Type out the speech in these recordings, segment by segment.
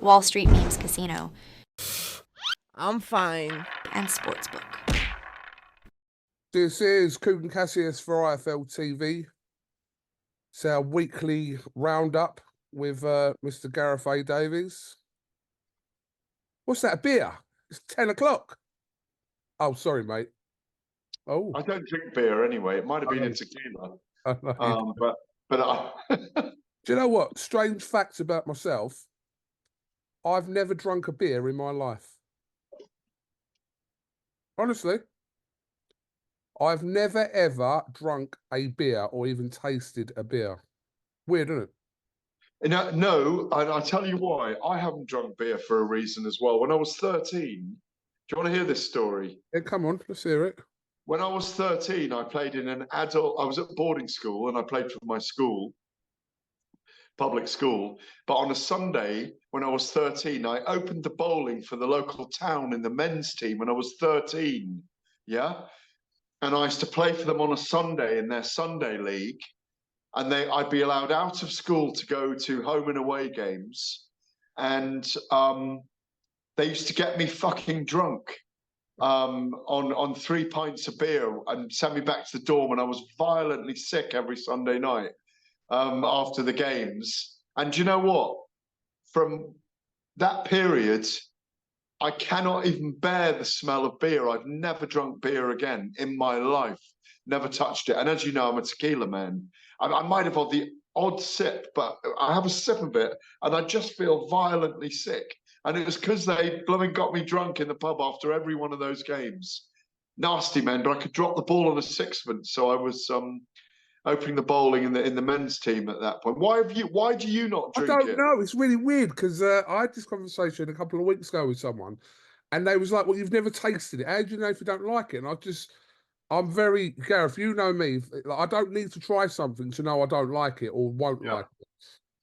Wall Street Memes Casino, I'm fine. and Sportsbook. This is KUGAN CASSIUS for IFLTV. It's our weekly roundup with Mr. Gareth A. Davies. What's that, a beer? It's 10 o'clock. Oh, sorry, mate. Oh, I don't drink beer anyway. It might have been a tequila. do But you know what? Strange facts about myself. I've never drunk a beer in my life. Honestly. I've never, ever drunk a beer or even tasted a beer. Weird, isn't it? no, and I'll tell you why. I haven't drunk beer for a reason as well. When I was 13, do you want to hear this story? Yeah, come on, let's hear it. When I was 13, I played in an adult, I was at boarding school and I played for my school, public school. But on a Sunday, when I was 13, I opened the bowling for the local town in the men's team when I was 13. Yeah. And I used to play for them on a Sunday in their Sunday league. And I'd be allowed out of school to go to home and away games. And they used to get me fucking drunk on 3 pints of beer and send me back to the dorm. And I was violently sick every Sunday night after the games. And do you know what? From that period, I cannot even bear the smell of beer. I've never drunk beer again in my life. Never touched it. And as you know, I'm a tequila man. I might have had the odd sip, but I have a sip of it and I just feel violently sick. And it was because they blooming got me drunk in the pub after every one of those games. Nasty, man, but I could drop the ball on a sixpence. So I was opening the bowling in the men's team at that point. Why do you not drink it? I don't know. It's really weird because I had this conversation a couple of weeks ago with someone and they was like, well, you've never tasted it. How do you know if you don't like it? And I'm very, Gareth, you know me, like, I don't need to try something to know I don't like it or won't like it.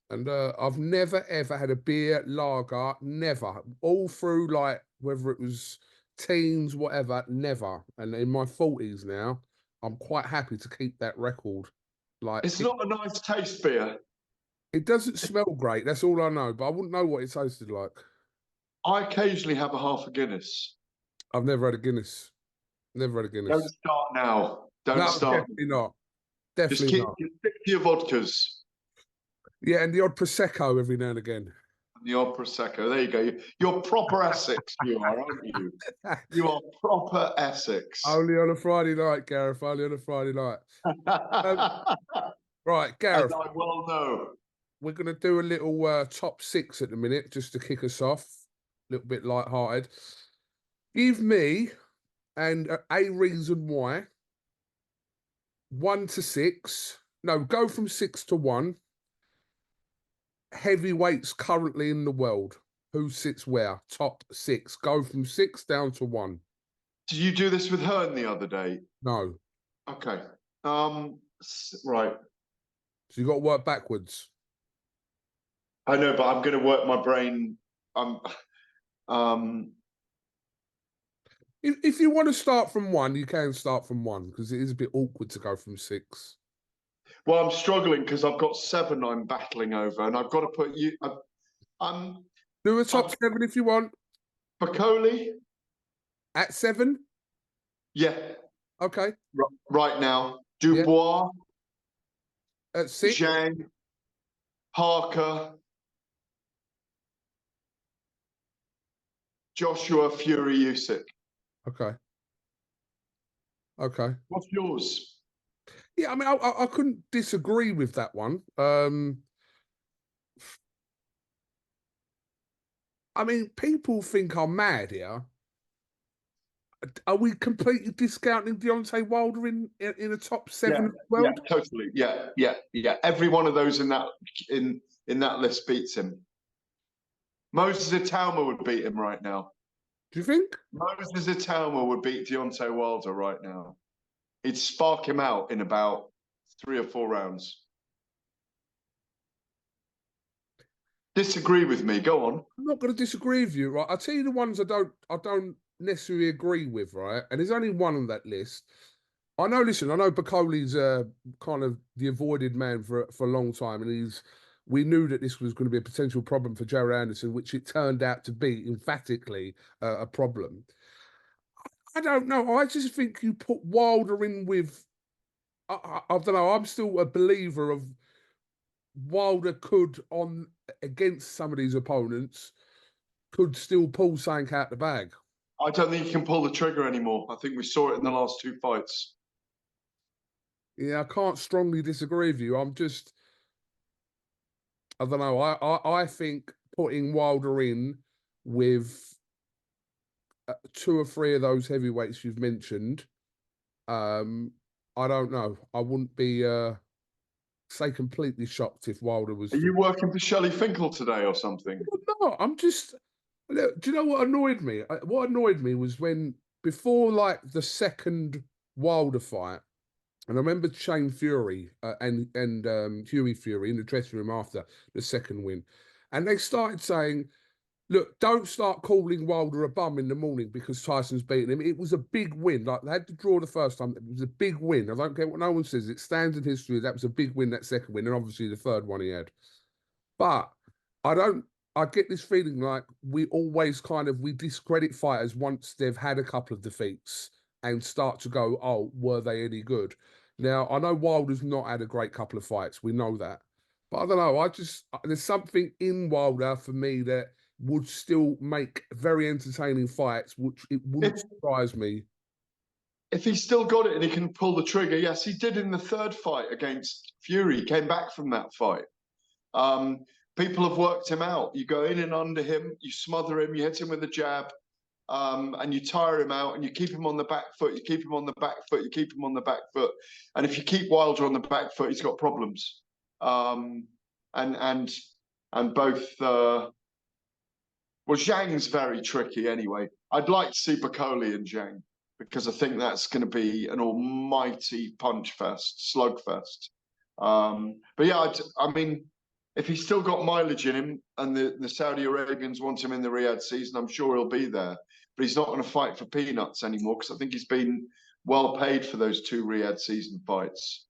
And I've never, ever had a beer, lager, never. All through, like, whether it was teens, whatever, never. And in my 40s now, I'm quite happy to keep that record. Like, it's not a nice taste beer. It doesn't smell great, that's all I know, but I wouldn't know what it tasted like. I occasionally have a half a Guinness. I've never had a Guinness. Never had a Guinness. Don't start now. Don't start. Definitely not. Definitely not. Just stick to your vodkas. Yeah, and the odd Prosecco every now and again. And the odd Prosecco. There you go. You're proper Essex, you are, aren't you? You are proper Essex. Only on a Friday night, Gareth. Only on a Friday night. Right, Gareth. As I well know. We're going to do a little top 6 at the minute, just to kick us off. A little bit light-hearted. Give me, and a reason why, 1 to 6. No, go from 6 to 1. Heavyweights currently in the world. Who sits where? Top 6. Go from 6 down to 1. Did you do this with Hearn the other day? No. Okay. Right. So you got to work backwards. I know, but I'm going to work my brain. If you want to start from 1, you can start from 1 because it is a bit awkward to go from 6. Well, I'm struggling because I've got 7 I'm battling over, and I've got to put you. Do a top 7 if you want. Bacoli At 7. Yeah. Okay. Right now, Dubois. Yeah. At 6. Zhang, Parker, Joshua, Fury, USYK. Okay. Okay. What's yours? Yeah, I mean, I couldn't disagree with that one. I mean, people think I'm mad here. Are we completely discounting Deontay Wilder in a top 7 as well? Yeah, totally. Yeah. Every one of those in that list beats him. Moses Itauma would beat him right now. Do you think? Moses Itauma would beat Deontay Wilder right now. He'd spark him out in about 3 or 4 rounds. Disagree with me. Go on. I'm not going to disagree with you, right? I'll tell you the ones I don't necessarily agree with, right? And there's only one on that list. I know Bacoli's kind of the avoided man for a long time, and he's we knew that this was going to be a potential problem for Joe Anderson, which it turned out to be emphatically a problem. I don't know. I just think you put Wilder in with. I don't know. I'm still a believer of Wilder could, on against some of these opponents, could still pull something out the bag. I don't think he can pull the trigger anymore. I think we saw it in the last two fights. Yeah, I can't strongly disagree with you. I don't know. I think putting Wilder in with two or three of those heavyweights you've mentioned, I don't know. I wouldn't be say completely shocked if Wilder was. Are you working for Shelley Finkel today or something? No, I'm just. Look, do you know what annoyed me? What annoyed me was when before like the second Wilder fight, and I remember Shane Fury and Hughie Fury in the dressing room after the second win, and they started saying, "Look, don't start calling Wilder a bum in the morning because Tyson's beaten him. It was a big win. Like they had to draw the first time. It was a big win. I don't care what no one says. It stands in history. That was a big win. That second win, and obviously the third one he had. But I don't. I get this feeling like we always we discredit fighters once they've had a couple of defeats and start to go, oh, were they any good? Now, I know Wilder's not had a great couple of fights. We know that. But I don't know. There's something in Wilder for me that would still make very entertaining fights, which it wouldn't surprise me. If he's still got it and he can pull the trigger, yes, he did in the third fight against Fury. He came back from that fight. People have worked him out. You go in and under him, you smother him, you hit him with a jab, and you tire him out and you keep him on the back foot, you keep him on the back foot, you keep him on the back foot. And if you keep Wilder on the back foot, he's got problems. And both well, Zhang's very tricky anyway. I'd like to see Bakoli and Zhang because I think that's going to be an almighty punch fest, slugfest. But yeah, I mean, if he's still got mileage in him and the Saudi Arabians want him in the Riyadh season, I'm sure he'll be there. But he's not going to fight for peanuts anymore because I think he's been well paid for those two Riyadh season fights.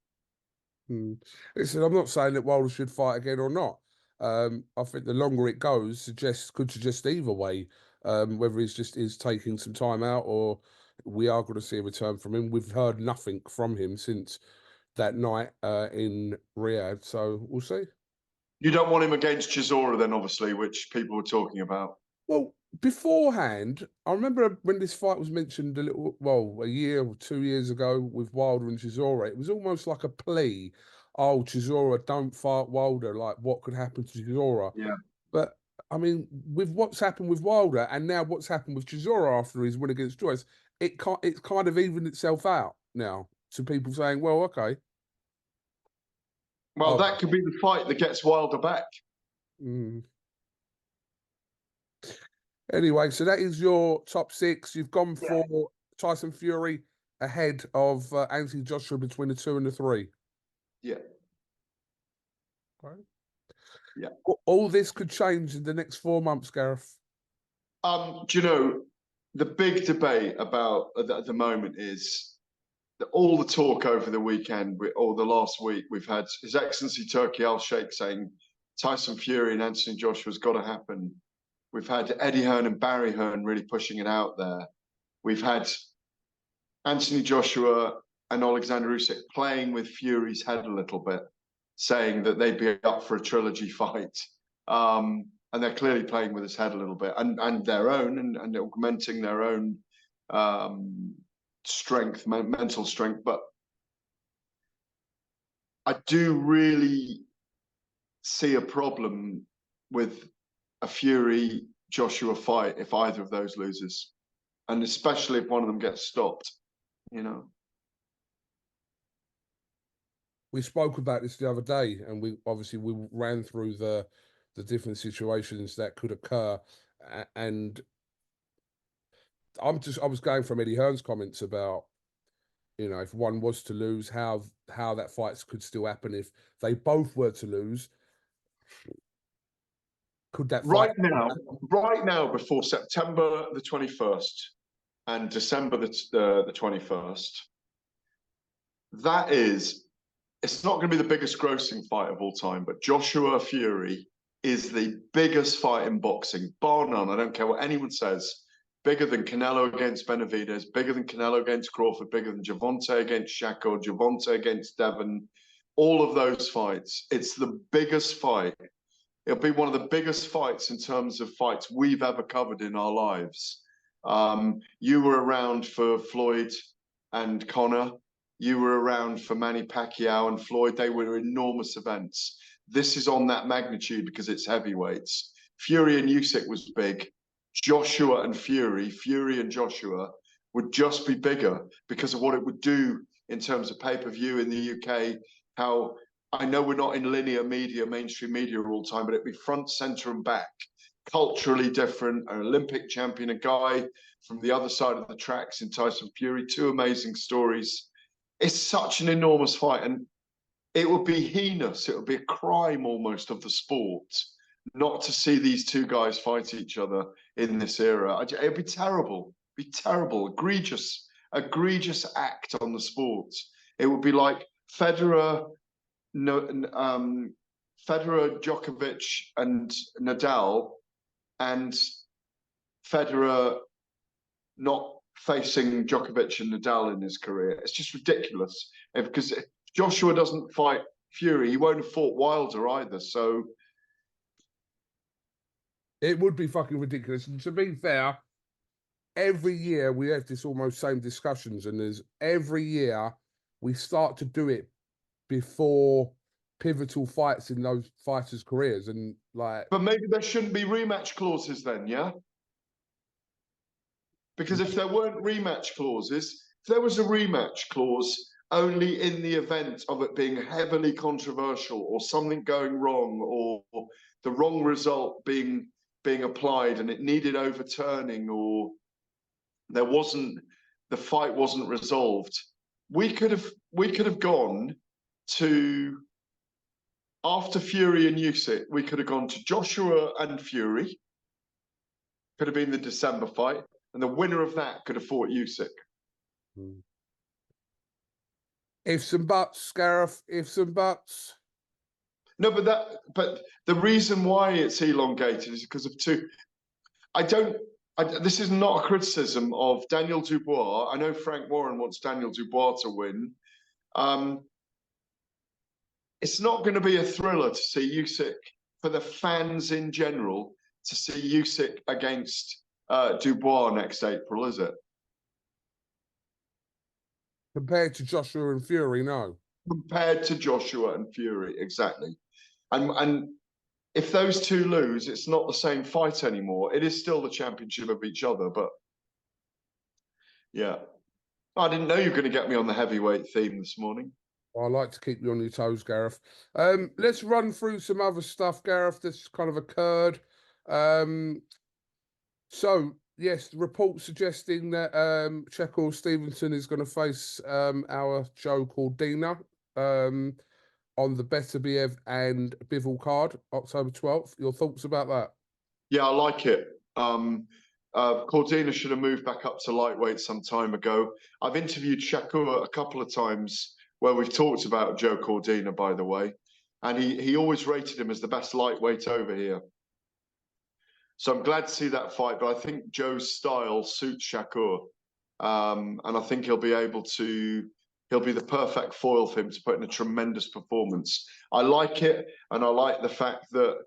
Listen, I'm not saying that Wilder should fight again or not. I think the longer it goes, could suggest either way, whether he's just is taking some time out or we are going to see a return from him. We've heard nothing from him since that night in Riyadh, so we'll see. You don't want him against Chisora then, obviously, which people were talking about. Well, beforehand, I remember when this fight was mentioned a year or 2 years ago with Wilder and Chisora, it was almost like a plea. Oh, Chisora, don't fight Wilder. Like, what could happen to Chisora? Yeah. But, I mean, with what's happened with Wilder and now what's happened with Chisora after his win against Joyce, it's kind of evened itself out now to people saying, well, okay. Well, that could be the fight that gets Wilder back. Anyway, so that is your top six. You've gone for Tyson Fury ahead of Anthony Joshua between the 2 and the 3. Yeah. Okay. Yeah. All this could change in the next 4 months, Gareth. Do you know, the big debate about at the moment is all the talk over the weekend or the last week, we've had His Excellency Turki Al-Sheikh saying Tyson Fury and Anthony Joshua's got to happen. We've had Eddie Hearn and Barry Hearn really pushing it out there. We've had Anthony Joshua and Alexander Usyk playing with Fury's head a little bit, saying that they'd be up for a trilogy fight. And they're clearly playing with his head a little bit and their own and augmenting their own strength, mental strength. But I do really see a problem with a Fury Joshua fight if either of those loses, and especially if one of them gets stopped, you know. We spoke about this the other day, and we ran through the different situations that could occur, and I was going from Eddie Hearn's comments about, you know, if one was to lose, how that fight could still happen if they both were to lose. Could that fight right now before September the 21st and December the 21st, that is it's not going to be the biggest grossing fight of all time, but Joshua Fury is the biggest fight in boxing, bar none. I don't care what anyone says. Bigger than Canelo against Benavidez, bigger than Canelo against Crawford, bigger than Gervonta against Shakur, Gervonta against Devon. All of those fights. It's the biggest fight. It'll be one of the biggest fights in terms of fights we've ever covered in our lives. You were around for Floyd and Conor. You were around for Manny Pacquiao and Floyd. They were enormous events. This is on that magnitude because it's heavyweights. Fury and Usyk was big. Joshua and Fury and Joshua would just be bigger because of what it would do in terms of pay-per-view in the UK. How I know we're not in linear media, mainstream media all the time, but it'd be front, center, and back. Culturally different, an Olympic champion, a guy from the other side of the tracks in Tyson Fury, two amazing stories. It's such an enormous fight, and it would be heinous. It would be a crime almost of the sport not to see these two guys fight each other in this era. It'd be terrible, egregious act on the sport. It would be like Federer, Djokovic, and Nadal, and Federer not facing Djokovic and Nadal in his career. It's just ridiculous. Because if Joshua doesn't fight Fury, he won't have fought Wilder either. So it would be fucking ridiculous. And to be fair, every year we have this almost same discussions, and there's every year we start to do it before pivotal fights in those fighters' careers, and like. But maybe there shouldn't be rematch clauses then, yeah? Because if there weren't rematch clauses, if there was a rematch clause only in the event of it being heavily controversial or something going wrong or the wrong result being applied and it needed overturning, or the fight wasn't resolved, we could have gone to, after Fury and Usyk, we could have gone to Joshua and Fury. Could have been the December fight, and the winner of that could have fought Usyk. Ifs and buts, Gareth. Ifs and buts. No, but the reason why it's elongated is because of two. This is not a criticism of Daniel Dubois. I know Frank Warren wants Daniel Dubois to win. It's not going to be a thriller to see Usyk, for the fans in general, to see Usyk against Dubois next April, is it? Compared to Joshua and Fury, no. Compared to Joshua and Fury, exactly. And if those two lose, it's not the same fight anymore. It is still the championship of each other, but yeah. I didn't know you were going to get me on the heavyweight theme this morning. I like to keep you on your toes, Gareth. Let's run through some other stuff, Gareth, that's kind of occurred. So, yes, the report suggesting that Shakur Stevenson is going to face our Joe Cordina on the Beterbiev and Bivol card, October 12th. Your thoughts about that? Yeah, I like it. Cordina should have moved back up to lightweight some time ago. I've interviewed Shakur a couple of times where we've talked about Joe Cordina, by the way, and he always rated him as the best lightweight over here. So I'm glad to see that fight, but I think Joe's style suits Shakur, and I think he'll be the perfect foil for him to put in a tremendous performance. I like it, and I like the fact that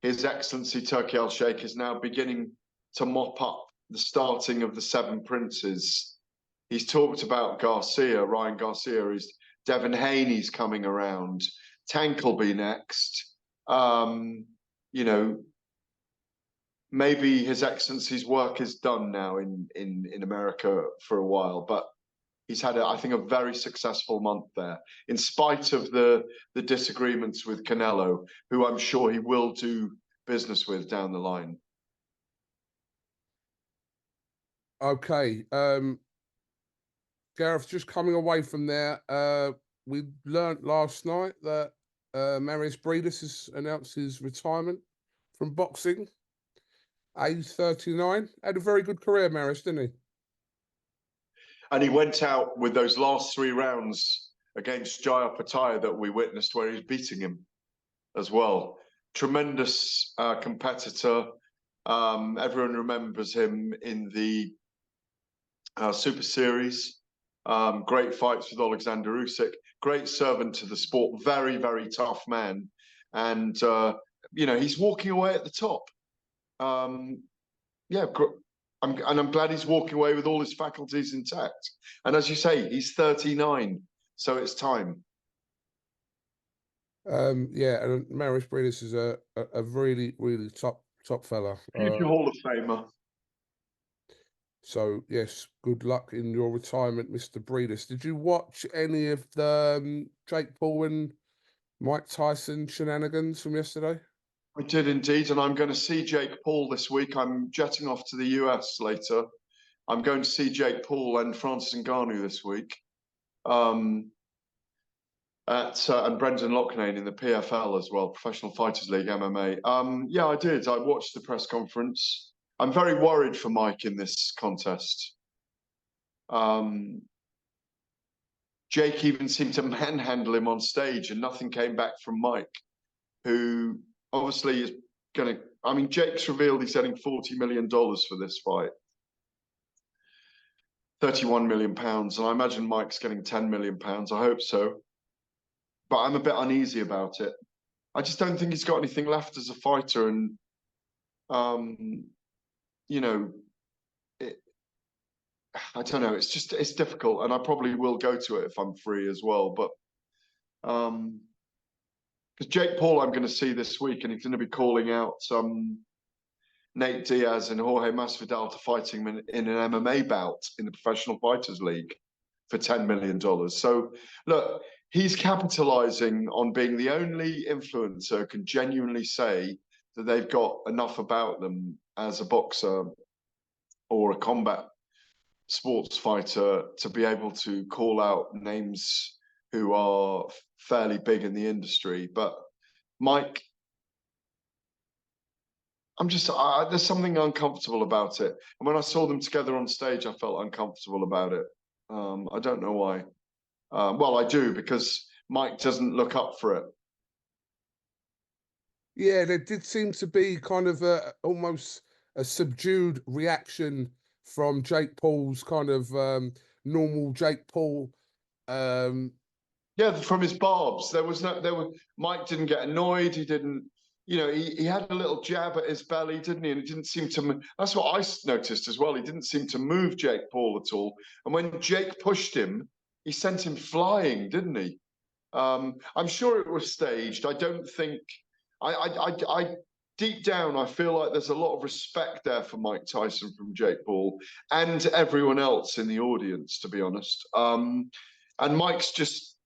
His Excellency Turki Al-Sheikh is now beginning to mop up the starting of the Seven Princes. He's talked about Ryan Garcia, Devin Haney's coming around, Tank will be next. You know, maybe His Excellency's work is done now in America for a while, but he's had, I think, a very successful month there, in spite of the disagreements with Canelo, who I'm sure he will do business with down the line. Okay. Gareth, just coming away from there, we learnt last night that Marius Breedis has announced his retirement from boxing, age 39. Had a very good career, Marius, didn't he? And he went out with those last 3 rounds against Jayapataya that we witnessed, where he's beating him as well. Tremendous competitor. Everyone remembers him in the Super Series. Great fights with Alexander Usyk. Great servant to the sport. Very, very tough man. And, you know, he's walking away at the top. Yeah, I'm glad he's walking away with all his faculties intact. And as you say, he's 39, so it's time. Yeah, and Maris Briedis is a really, really top fella. Future Hall of Famer. So yes, good luck in your retirement, Mr. Briedis. Did you watch any of the Jake Paul and Mike Tyson shenanigans from yesterday? I did indeed, and I'm going to see Jake Paul this week. I'm jetting off to the US later. I'm going to see Jake Paul and Francis Ngannou this week. And Brendan Loughnane in the PFL as well, Professional Fighters League MMA. Yeah, I did. I watched the press conference. I'm very worried for Mike in this contest. Jake even seemed to manhandle him on stage, and nothing came back from Mike, who obviously is going to. I mean, Jake's revealed he's getting $40 million for this fight. 31 million pounds, and I imagine Mike's getting 10 million pounds. I hope so. But I'm a bit uneasy about it. I just don't think he's got anything left as a fighter, and you know, I don't know. It's difficult, and I probably will go to it if I'm free as well. But because Jake Paul, I'm going to see this week, and he's going to be calling out Nate Diaz and Jorge Masvidal to fighting him in an MMA bout in the Professional Fighters League for $10 million. So look, he's capitalizing on being the only influencer who can genuinely say that they've got enough about them as a boxer or a combat sports fighter to be able to call out names who are fairly big in the industry. But Mike, I'm just, there's something uncomfortable about it. And when I saw them together on stage, I felt uncomfortable about it. I don't know why. Well, I do, because Mike doesn't look up for it. Yeah, there did seem to be kind of almost a subdued reaction from Jake Paul's kind of normal Jake Paul. Yeah, from his barbs. Mike didn't get annoyed. He didn't, you know, he had a little jab at his belly, didn't he? And it didn't seem to, that's what I noticed as well. He didn't seem to move Jake Paul at all. And when Jake pushed him, he sent him flying, didn't he? I'm sure it was staged. I don't think, I deep down, I feel like there's a lot of respect there for Mike Tyson from Jake Paul and everyone else in the audience, to be honest. And Mike's just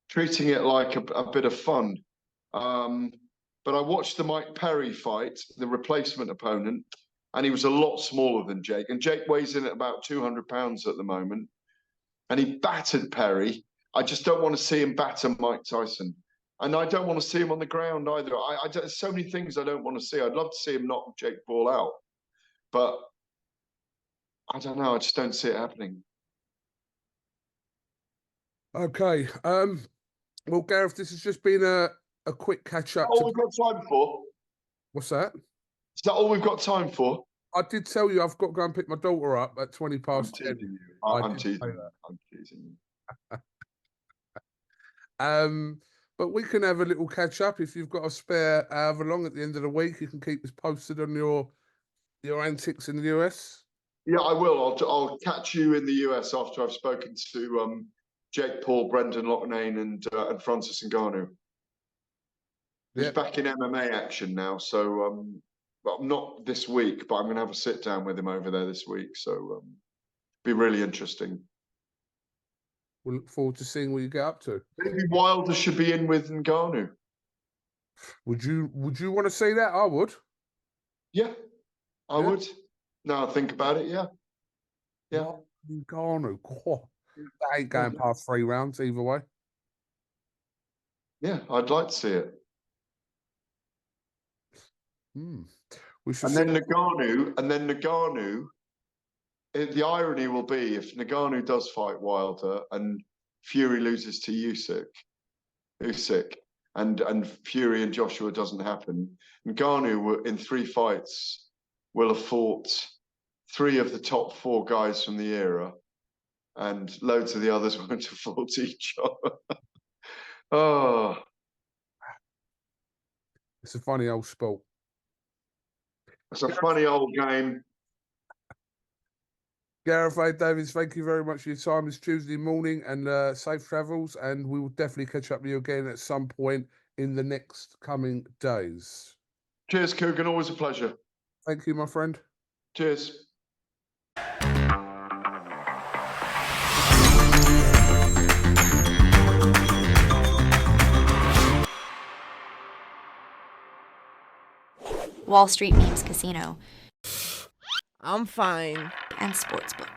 treating it like a bit of fun. But I watched the Mike Perry fight, the replacement opponent, and he was a lot smaller than Jake. And Jake weighs in at about 200 pounds at the moment. And he battered Perry. I just don't want to see him batter Mike Tyson. And I don't want to see him on the ground either. There's so many things I don't want to see. I'd love to see him knock Jake Paul out. But I don't know. I just don't see it happening. Okay. Well, Gareth, this has just been a quick catch up. All we've got time for? What's that? Is that all we've got time for? I did tell you I've got to go and pick my daughter up at 20 past 10. I'm teasing you. I'm teasing you. But we can have a little catch up if you've got a spare however long at the end of the week. You can keep us posted on your antics in the US. Yeah, I will. I'll catch you in the US after I've spoken to Jake Paul, Brendan Loughnane, and Francis Ngannou. He's back in MMA action now, so well, not this week, but I'm going to have a sit down with him over there this week. So be really interesting. We'll look forward to seeing what you get up to. Maybe Wilder should be in with Ngannou. Would you want to see that? I would. Yeah, I would. Now I think about it, yeah. Yeah. Ngannou. That ain't going past 3 rounds either way. Yeah, I'd like to see it. We should. And then Ngannou. The irony will be if Ngannou does fight Wilder and Fury loses to USYK, and Fury and Joshua doesn't happen. And Ngannou in 3 fights will have fought 3 of the top 4 guys from the era, and loads of the others won't have fought each other. Oh, It's a funny old sport. it's a funny old game. Gareth A. Davies, thank you very much for your time this Tuesday morning, and safe travels, and we will definitely catch up with you again at some point in the next coming days. Cheers, Kugan. Always a pleasure. Thank you, my friend. Cheers. Wall Street Memes Casino, I'm fine. and Sportsbook.